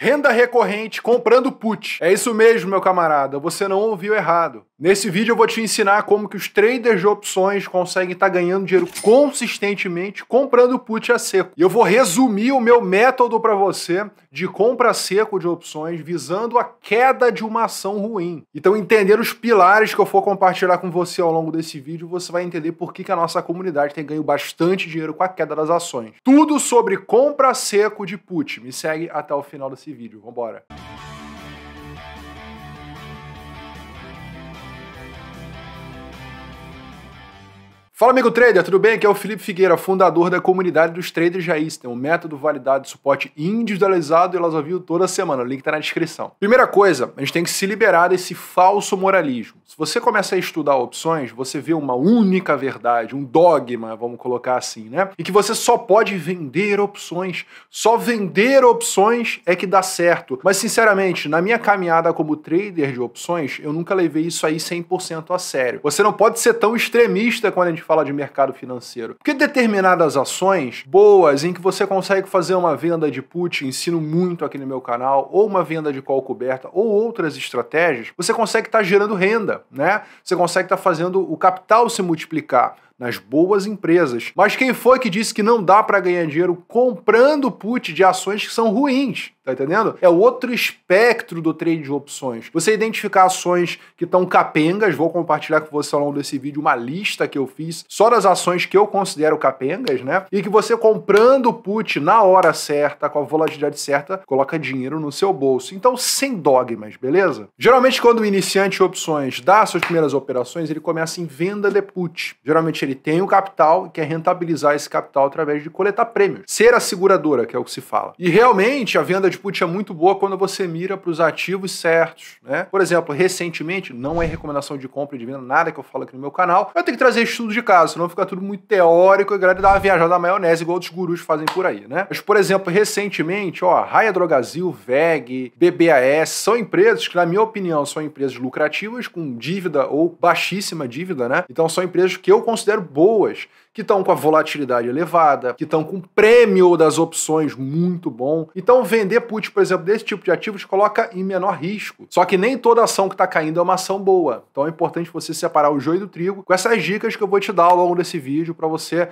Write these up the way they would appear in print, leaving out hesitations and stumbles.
Renda recorrente comprando put. É isso mesmo, meu camarada, você não ouviu errado. Nesse vídeo eu vou te ensinar como que os traders de opções conseguem estar ganhando dinheiro consistentemente comprando put a seco. E eu vou resumir o meu método para você de compra a seco de opções visando a queda de uma ação ruim. Então, entender os pilares que eu for compartilhar com você ao longo desse vídeo, você vai entender por que a nossa comunidade tem ganho bastante dinheiro com a queda das ações. Tudo sobre compra a seco de put. Me segue até o final desse vídeo. Vambora! Fala, amigo trader, tudo bem? Aqui é o Felipe Figueira, fundador da comunidade dos traders raiz. Tem um método validado de suporte individualizado e elas ouviram toda semana. O link tá na descrição. Primeira coisa, a gente tem que se liberar desse falso moralismo. Se você começa a estudar opções, você vê uma única verdade, um dogma, vamos colocar assim, né? E que você só pode vender opções. Só vender opções é que dá certo. Mas, sinceramente, na minha caminhada como trader de opções, eu nunca levei isso aí 100% a sério. Você não pode ser tão extremista quando a gente fala de mercado financeiro. Porque determinadas ações boas em que você consegue fazer uma venda de put, ensino muito aqui no meu canal, ou uma venda de call coberta, ou outras estratégias, você consegue estar gerando renda, né? Você consegue estar fazendo o capital se multiplicar nas boas empresas. Mas quem foi que disse que não dá para ganhar dinheiro comprando put de ações que são ruins? Tá entendendo? É outro espectro do trade de opções. Você identificar ações que estão capengas, vou compartilhar com você ao longo desse vídeo uma lista que eu fiz só das ações que eu considero capengas, né? E que você comprando put na hora certa, com a volatilidade certa, coloca dinheiro no seu bolso. Então, sem dogmas, beleza? Geralmente, quando o iniciante de opções dá suas primeiras operações, ele começa em venda de put. Geralmente, ele tem o capital e quer rentabilizar esse capital através de coletar prêmios. Ser a seguradora, que é o que se fala. E realmente, a venda de put é muito boa quando você mira para os ativos certos, né? Por exemplo, recentemente, não é recomendação de compra e de venda, nada que eu falo aqui no meu canal, eu tenho que trazer estudo de caso, senão fica tudo muito teórico e a galera dá uma viajada na maionese, igual outros gurus fazem por aí, né? Mas, por exemplo, recentemente, ó, Raia Drogasil, VEG, BBAS, são empresas que, na minha opinião, são empresas lucrativas, com dívida ou baixíssima dívida, né? Então, são empresas que eu considero boas, que estão com a volatilidade elevada, que estão com o prêmio das opções muito bom. Então, vender put, por exemplo, desse tipo de ativos coloca em menor risco. Só que nem toda ação que está caindo é uma ação boa. Então, é importante você separar o joio do trigo com essas dicas que eu vou te dar ao longo desse vídeo para você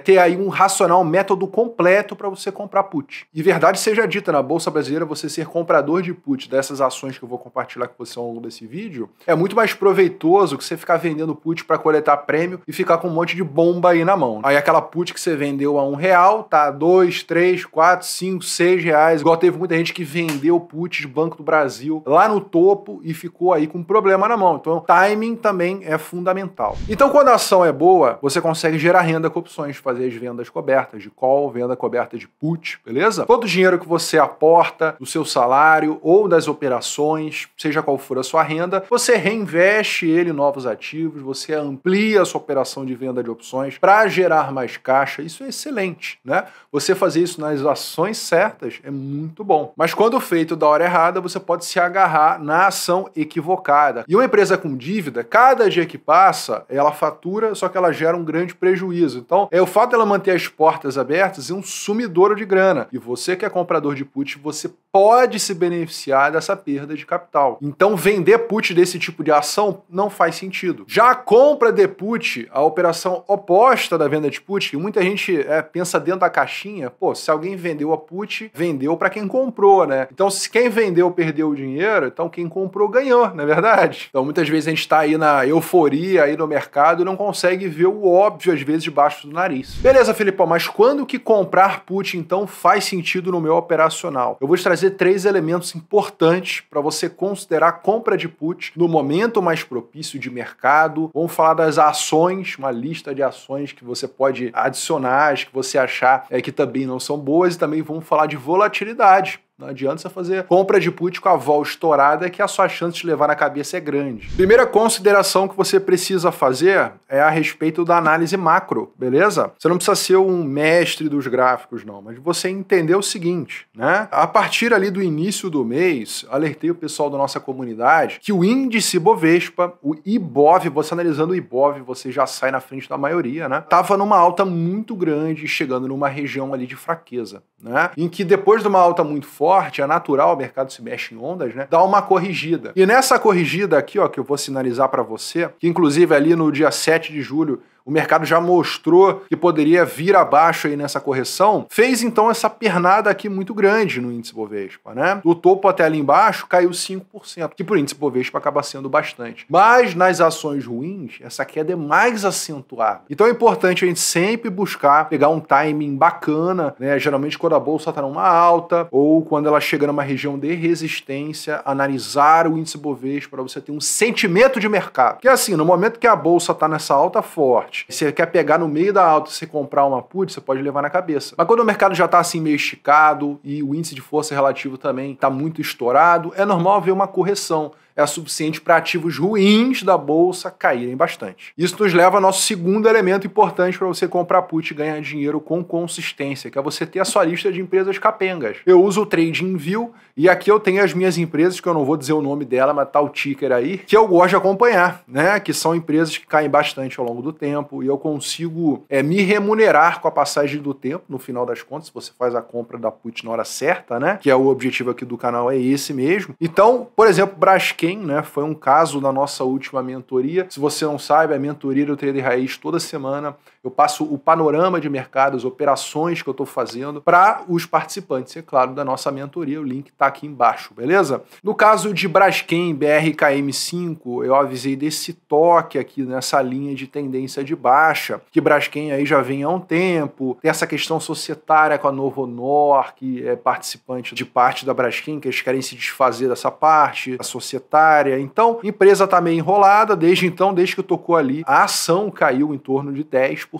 ter aí um racional, um método completo para você comprar put. E verdade seja dita, na Bolsa Brasileira, você ser comprador de put dessas ações que eu vou compartilhar com você ao longo desse vídeo é muito mais proveitoso que você ficar vendendo put para coletar prêmio e ficar com um monte de bomba aí na mão. Aí aquela put que você vendeu a R$1, tá 2, 3, 4, 5, 6 reais. Igual teve muita gente que vendeu put de Banco do Brasil lá no topo e ficou aí com um problema na mão. Então, timing também é fundamental. Então, quando a ação é boa, você consegue gerar renda com opções, fazer as vendas cobertas de call, venda coberta de put, beleza? Todo o dinheiro que você aporta do seu salário ou das operações, seja qual for a sua renda, você reinveste ele em novos ativos, você amplia a sua operação de venda de opções para gerar mais caixa. Isso é excelente, né? Você fazer isso nas ações certas é muito bom. Mas quando feito da hora errada, você pode se agarrar na ação equivocada. E uma empresa com dívida, cada dia que passa, ela fatura, só que ela gera um grande prejuízo. Então, o fato dela manter as portas abertas é um sumidouro de grana. E você que é comprador de put, você pode se beneficiar dessa perda de capital. Então, vender put desse tipo de ação não faz sentido. Já a compra de put, a operação oposta da venda de put, que muita gente pensa dentro da caixinha, pô, se alguém vendeu a put, vendeu para quem comprou, né? Então, se quem vendeu perdeu o dinheiro, então quem comprou ganhou, não é verdade? Então, muitas vezes a gente tá aí na euforia aí no mercado e não consegue ver o óbvio, às vezes, debaixo do nariz. Beleza, Felipão, mas quando que comprar put, então, faz sentido no meu operacional? Eu vou te trazer 3 elementos importantes para você considerar a compra de put no momento mais propício de mercado. Vamos falar das ações, uma lista de ações que você pode adicionar, as que você achar que também não são boas, e também vamos falar de volatilidade. Não adianta você fazer compra de put com a vol estourada que a sua chance de levar na cabeça é grande. Primeira consideração que você precisa fazer é a respeito da análise macro, beleza? Você não precisa ser um mestre dos gráficos, não, mas você entender o seguinte, né? A partir ali do início do mês, alertei o pessoal da nossa comunidade que o índice Bovespa, o IBOV, você analisando o IBOV, você já sai na frente da maioria, né? Tava numa alta muito grande, chegando numa região ali de fraqueza, né? Em que depois de uma alta muito forte, forte, é natural, o mercado se mexe em ondas, né? Dá uma corrigida. E nessa corrigida aqui, ó, que eu vou sinalizar para você, que inclusive ali no dia 7 de julho, o mercado já mostrou que poderia vir abaixo aí nessa correção, fez então essa pernada aqui muito grande no índice Bovespa, né? Do topo até ali embaixo caiu 5%, que pro índice Bovespa acaba sendo bastante. Mas nas ações ruins, essa queda é mais acentuada. Então é importante a gente sempre buscar pegar um timing bacana, né? Geralmente quando a bolsa está numa alta ou quando ela chega numa região de resistência, analisar o índice Bovespa para você ter um sentimento de mercado. Porque assim, no momento que a bolsa está nessa alta forte, você quer pegar no meio da alta e você comprar uma put, você pode levar na cabeça. Mas quando o mercado já está assim meio esticado e o índice de força relativo também está muito estourado, é normal ver uma correção. É suficiente para ativos ruins da bolsa caírem bastante. Isso nos leva ao nosso segundo elemento importante para você comprar put e ganhar dinheiro com consistência, que é você ter a sua lista de empresas capengas. Eu uso o TradingView e aqui eu tenho as minhas empresas, que eu não vou dizer o nome dela, mas tá o ticker aí, que eu gosto de acompanhar, né? Que são empresas que caem bastante ao longo do tempo e eu consigo me remunerar com a passagem do tempo, no final das contas, se você faz a compra da put na hora certa, né? Que é o objetivo aqui do canal, é esse mesmo. Então, por exemplo, Braskem, né? Foi um caso da nossa última mentoria. Se você não sabe, a mentoria do Trader Raiz, toda semana eu passo o panorama de mercado, as operações que eu estou fazendo para os participantes, é claro, da nossa mentoria. O link está aqui embaixo, beleza? No caso de Braskem, BRKM5, eu avisei desse toque aqui nessa linha de tendência de baixa, que Braskem aí já vem há um tempo. Tem essa questão societária com a Novo Honor, que é participante de parte da Braskem, que eles querem se desfazer dessa parte, a societária. Então, a empresa está meio enrolada, desde que tocou ali, a ação caiu em torno de 10%.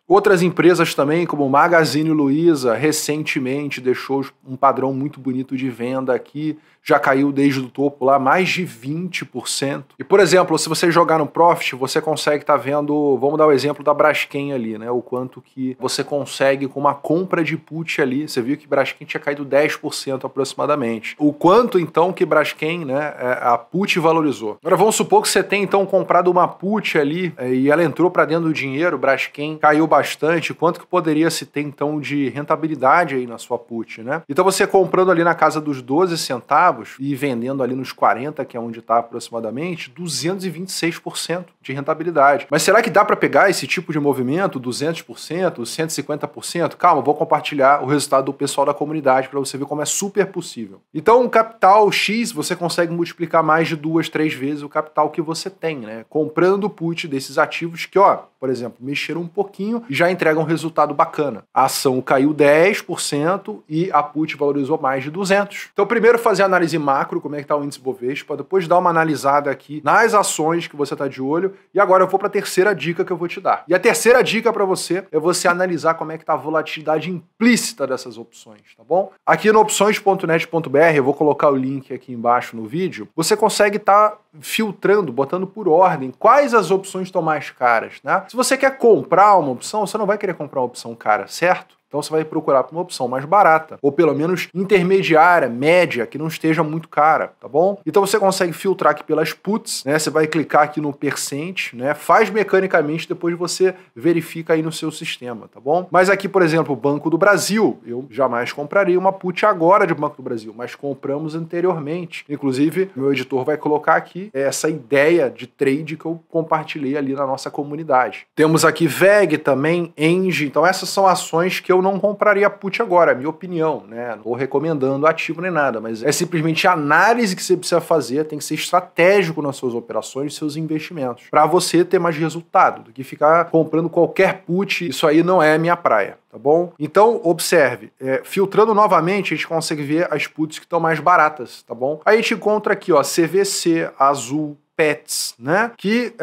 Outras empresas também, como Magazine Luiza, recentemente deixou um padrão muito bonito de venda aqui, já caiu desde o topo lá mais de 20%. E, por exemplo, se você jogar no Profit, você consegue estar vendo, vamos dar o exemplo da Braskem ali, né? O quanto que você consegue com uma compra de put ali. Você viu que Braskem tinha caído 10% aproximadamente. O quanto, então, que Braskem, né, a put valorizou. Agora, vamos supor que você tem, então, comprado uma put ali e ela entrou para dentro do dinheiro, Braskem caiu bastante. Quanto que poderia se ter, então, de rentabilidade aí na sua put, né? Então, você comprando ali na casa dos 12 centavos, e vendendo ali nos 40, que é onde está aproximadamente, 226% de rentabilidade. Mas será que dá para pegar esse tipo de movimento, 200%, 150%? Calma, vou compartilhar o resultado do pessoal da comunidade para você ver como é super possível. Então, um capital X, você consegue multiplicar mais de 2, 3 vezes o capital que você tem, né? Comprando put desses ativos que, ó, por exemplo, mexeram um pouquinho e já entregam um resultado bacana. A ação caiu 10% e a put valorizou mais de 200%. Então, primeiro fazer a análise macro, como é que está o índice Bovespa, depois dar uma analisada aqui nas ações que você está de olho, e agora eu vou para a terceira dica que eu vou te dar. E a terceira dica para você é você analisar como é que está a volatilidade implícita dessas opções, tá bom? Aqui no opções.net.br, eu vou colocar o link aqui embaixo no vídeo, você consegue estar filtrando, botando por ordem quais as opções estão mais caras, né? Se você quer comprar uma opção, você não vai querer comprar uma opção cara, certo? Então você vai procurar por uma opção mais barata, ou pelo menos intermediária, média, que não esteja muito cara, tá bom? Então você consegue filtrar aqui pelas puts, né? Você vai clicar aqui no percent, né? Faz mecanicamente, depois você verifica aí no seu sistema, tá bom? Mas aqui, por exemplo, o Banco do Brasil, eu jamais compraria uma put agora de Banco do Brasil, mas compramos anteriormente. Inclusive, meu editor vai colocar aqui essa ideia de trade que eu compartilhei ali na nossa comunidade. Temos aqui VEG também, ENGIE, então essas são ações que eu não compraria put agora, é minha opinião, né? Não estou recomendando ativo nem nada, mas é simplesmente a análise que você precisa fazer, tem que ser estratégico nas suas operações, seus investimentos, para você ter mais resultado do que ficar comprando qualquer put. Isso aí não é a minha praia, tá bom? Então, observe, filtrando novamente, a gente consegue ver as puts que estão mais baratas, tá bom? Aí a gente encontra aqui, ó, CVC, Azul, Pets, né? Que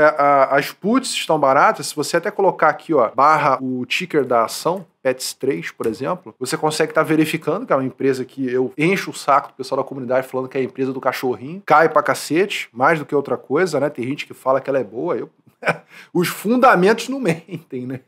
as puts estão baratas. Se você até colocar aqui, ó, barra o ticker da ação, Pets 3, por exemplo, você consegue estar verificando que é uma empresa que eu encho o saco do pessoal da comunidade falando que é a empresa do cachorrinho. Cai pra cacete, mais do que outra coisa, né? Tem gente que fala que ela é boa, os fundamentos não mentem, né?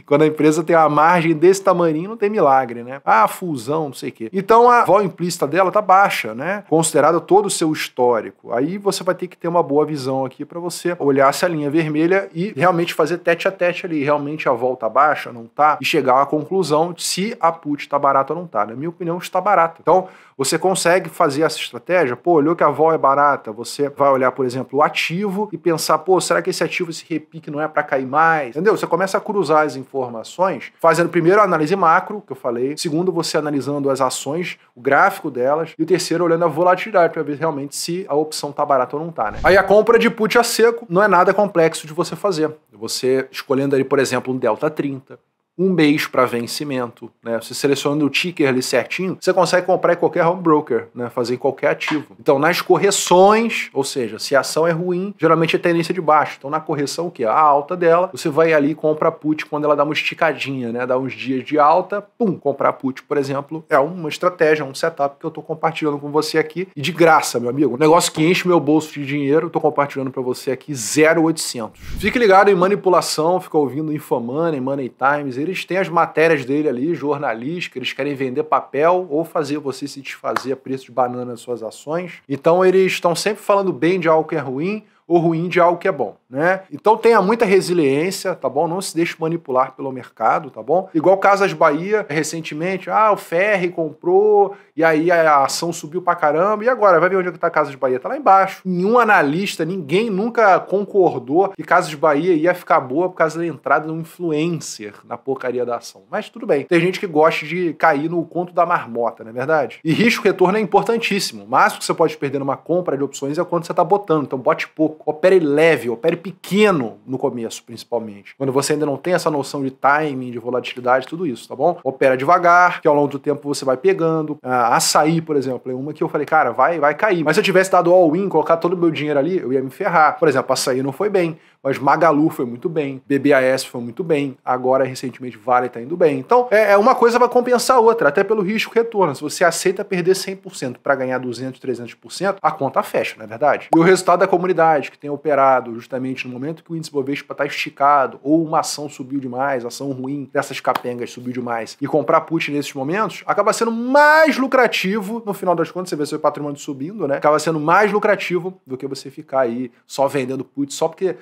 Quando a empresa tem uma margem desse tamanho, não tem milagre, né? Ah, fusão, não sei o quê. Então a vol implícita dela tá baixa, né? Considerado todo o seu histórico. Aí você vai ter que ter uma boa visão aqui para você olhar essa linha vermelha e realmente fazer tete a tete ali. Realmente a vol tá baixa, não tá? E chegar à conclusão de se a put tá barata ou não tá. Na minha opinião, está barata. Então, você consegue fazer essa estratégia. Pô, olhou que a vol é barata, você vai olhar, por exemplo, o ativo e pensar, pô, será que esse ativo, esse repique não é para cair mais? Entendeu? Você começa a cruzar as informações, fazendo primeiro a análise macro, que eu falei, segundo, você analisando as ações, o gráfico delas, e o terceiro, olhando a volatilidade para ver realmente se a opção tá barata ou não tá, né? Aí a compra de put a seco não é nada complexo de você fazer. Você escolhendo ali, por exemplo, um delta 30, um mês para vencimento, né? Você selecionando o ticker ali certinho, você consegue comprar em qualquer home broker, né? Fazer em qualquer ativo. Então, nas correções, ou seja, se a ação é ruim, geralmente é tendência de baixo. Então, na correção, o que? A alta dela, você vai ali e compra put quando ela dá uma esticadinha, né? Dá uns dias de alta, pum, comprar put, por exemplo, é uma estratégia, um setup que eu tô compartilhando com você aqui e de graça, meu amigo. Um negócio que enche meu bolso de dinheiro, tô compartilhando para você aqui 0,800. Fique ligado em manipulação, fica ouvindo Infomoney, Money Times, eles têm as matérias dele ali, jornalísticas, eles querem vender papel ou fazer você se desfazer a preço de banana nas suas ações. Então eles estão sempre falando bem de algo que é ruim ou ruim de algo que é bom, né? Então tenha muita resiliência, tá bom? Não se deixe manipular pelo mercado, tá bom? Igual Casas Bahia, recentemente, o Ferri comprou e aí a ação subiu pra caramba e agora, vai ver onde é que tá Casas Bahia? Tá lá embaixo. Nenhum analista, ninguém nunca concordou que Casas Bahia ia ficar boa por causa da entrada de um influencer na porcaria da ação. Mas tudo bem, tem gente que gosta de cair no conto da marmota, não é verdade? E risco-retorno é importantíssimo. O máximo que você pode perder numa compra de opções é quanto você tá botando, então bote pouco. Opere leve, opere pequeno no começo, principalmente. Quando você ainda não tem essa noção de timing, de volatilidade, tudo isso, tá bom? Opera devagar, que ao longo do tempo você vai pegando. Açaí, por exemplo, é uma que eu falei, cara, vai cair. Mas se eu tivesse dado all-in, colocar todo o meu dinheiro ali, eu ia me ferrar. Por exemplo, Açaí não foi bem, mas Magalu foi muito bem, BBAS foi muito bem, agora recentemente Vale tá indo bem. Então, uma coisa vai compensar a outra, até pelo risco-retorno. Se você aceita perder 100% para ganhar 200%, 300%, a conta fecha, não é verdade? E o resultado da comunidade, que tem operado justamente no momento que o índice Bovespa está esticado, ou uma ação subiu demais, ação ruim dessas capengas subiu demais, e comprar put nesses momentos, acaba sendo mais lucrativo, no final das contas, você vê seu patrimônio subindo, né? Acaba sendo mais lucrativo do que você ficar aí só vendendo put, só porque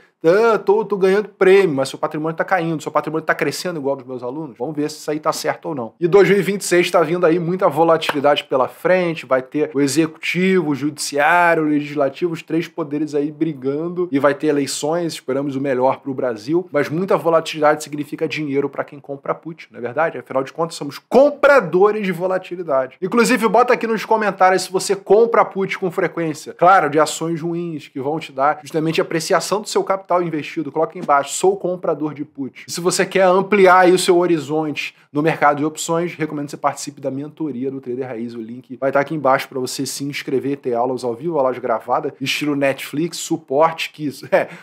tô ganhando prêmio, mas seu patrimônio tá caindo, seu patrimônio tá crescendo igual dos meus alunos. Vamos ver se isso aí tá certo ou não. E 2026 tá vindo aí muita volatilidade pela frente, vai ter o executivo, o judiciário, o legislativo, os três poderes aí brigando e vai ter eleições, esperamos o melhor pro Brasil, mas muita volatilidade significa dinheiro para quem compra put, não é verdade? Afinal de contas, somos compradores de volatilidade. Inclusive, bota aqui nos comentários se você compra put com frequência. Claro, de ações ruins que vão te dar justamente a apreciação do seu capital investido. Coloca embaixo, sou comprador de put. E se você quer ampliar aí o seu horizonte no mercado de opções, recomendo que você participe da mentoria do Trader Raiz. O link vai estar aqui embaixo para você se inscrever, ter aulas ao vivo, aulas gravadas, estilo Netflix, suporte, que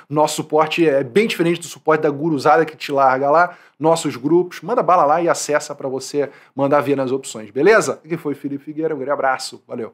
nosso suporte é bem diferente do suporte da guruzada que te larga lá, nossos grupos, manda bala lá e acessa para você mandar ver nas opções, beleza? Aqui foi Felipe Figueira, um grande abraço, valeu!